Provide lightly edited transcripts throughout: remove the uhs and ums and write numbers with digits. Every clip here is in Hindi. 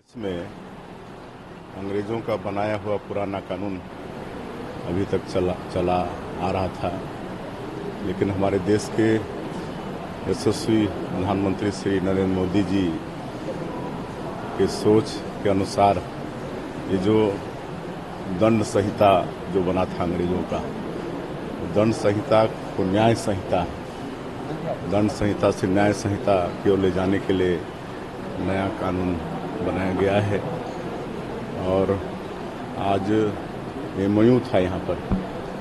में अंग्रेजों का बनाया हुआ पुराना कानून अभी तक चला आ रहा था, लेकिन हमारे देश के यशस्वी प्रधानमंत्री श्री नरेंद्र मोदी जी के सोच के अनुसार ये जो दंड संहिता जो बना था अंग्रेजों का, दंड संहिता को न्याय संहिता, दंड संहिता से न्याय संहिता की ओर ले जाने के लिए नया कानून बनाया गया है। और आज एमओयू था यहाँ पर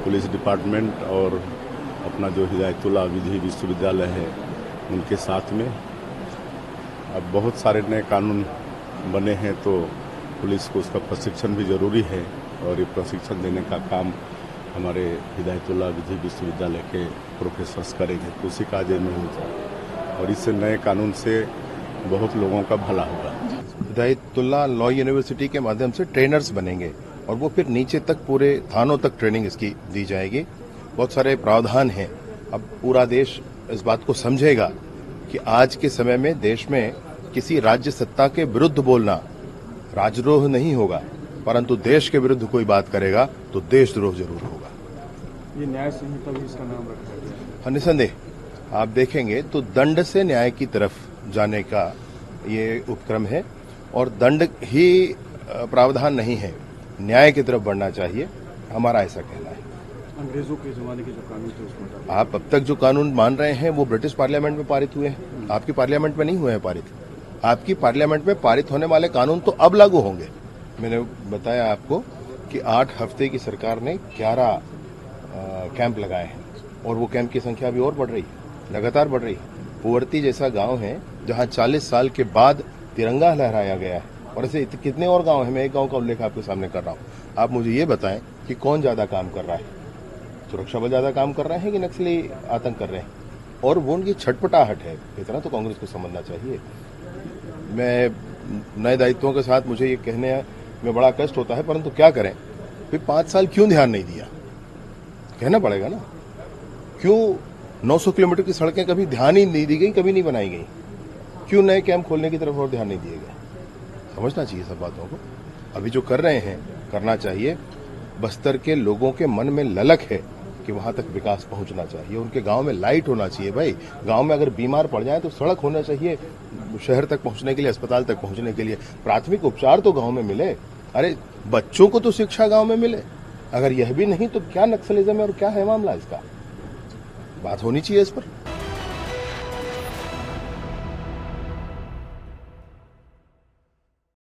पुलिस डिपार्टमेंट और अपना जो हिदायतुल्लाह विधि विश्वविद्यालय है उनके साथ में। अब बहुत सारे नए कानून बने हैं तो पुलिस को उसका प्रशिक्षण भी जरूरी है, और ये प्रशिक्षण देने का काम हमारे हिदायतुल्लाह विधि विश्वविद्यालय के प्रोफेसर्स करेंगे। तो उसी का आज एमओयू था, और इससे नए कानून से बहुत लोगों का भला होगा। हिदायतुल्लाह लॉ यूनिवर्सिटी के माध्यम से ट्रेनर्स बनेंगे और वो फिर नीचे तक पूरे थानों तक ट्रेनिंग इसकी दी जाएगी। बहुत सारे प्रावधान हैं। अब पूरा देश इस बात को समझेगा कि आज के समय में देश में किसी राज्य सत्ता के विरुद्ध बोलना राजद्रोह नहीं होगा, परंतु देश के विरुद्ध कोई बात करेगा तो देशद्रोह जरूर होगा। ये न्याय संहिता भी इसका नाम रखा गया है। निसंदेह आप देखेंगे तो दंड से न्याय की तरफ जाने का ये उपक्रम है, और दंड ही प्रावधान नहीं है, न्याय की तरफ बढ़ना चाहिए, हमारा ऐसा कहना है। अंग्रेजों के जमाने के जो कानून थे उसमें आप अब तक जो कानून मान रहे हैं वो ब्रिटिश पार्लियामेंट में पारित हुए हैं, आपकी पार्लियामेंट में नहीं हुए हैं पारित। आपकी पार्लियामेंट में पारित होने वाले कानून तो अब लागू होंगे। मैंने बताया आपको कि 8 हफ्ते की सरकार ने 11 कैंप लगाए हैं, और वो कैंप की संख्या भी और बढ़ रही है, लगातार बढ़ रही है। पुवर्ती जैसा गांव है जहां 40 साल के बाद तिरंगा लहराया गया है, और ऐसे कितने और गांव हैं। मैं एक गांव का उल्लेख आपके सामने कर रहा हूं। आप मुझे ये बताएं कि कौन ज्यादा काम कर रहा है, सुरक्षा बल ज्यादा काम कर रहे हैं कि नक्सली आतंक कर रहे हैं? और वो उनकी छटपटाहट है, इतना तो कांग्रेस को समझना चाहिए। मैं नए दायित्वों के साथ मुझे ये कहने में बड़ा कष्ट होता है, परंतु क्या करें, फिर 5 साल क्यों ध्यान नहीं दिया, कहना पड़ेगा ना। क्यों 900 किलोमीटर की सड़कें कभी ध्यान ही नहीं दी गई, कभी नहीं बनाई गई? क्यों नए कैंप खोलने की तरफ और ध्यान नहीं दिए गए? समझना चाहिए सब बातों को। अभी जो कर रहे हैं करना चाहिए। बस्तर के लोगों के मन में ललक है कि वहां तक विकास पहुंचना चाहिए, उनके गांव में लाइट होना चाहिए। भाई गांव में अगर बीमार पड़ जाए तो सड़क होना चाहिए शहर तक पहुंचने के लिए, अस्पताल तक पहुंचने के लिए। प्राथमिक उपचार तो गांव में मिले। अरे बच्चों को तो शिक्षा गांव में मिले। अगर यह भी नहीं तो क्या नक्सलिज्म है और क्या है मामला? इसका बात होनी चाहिए इस पर।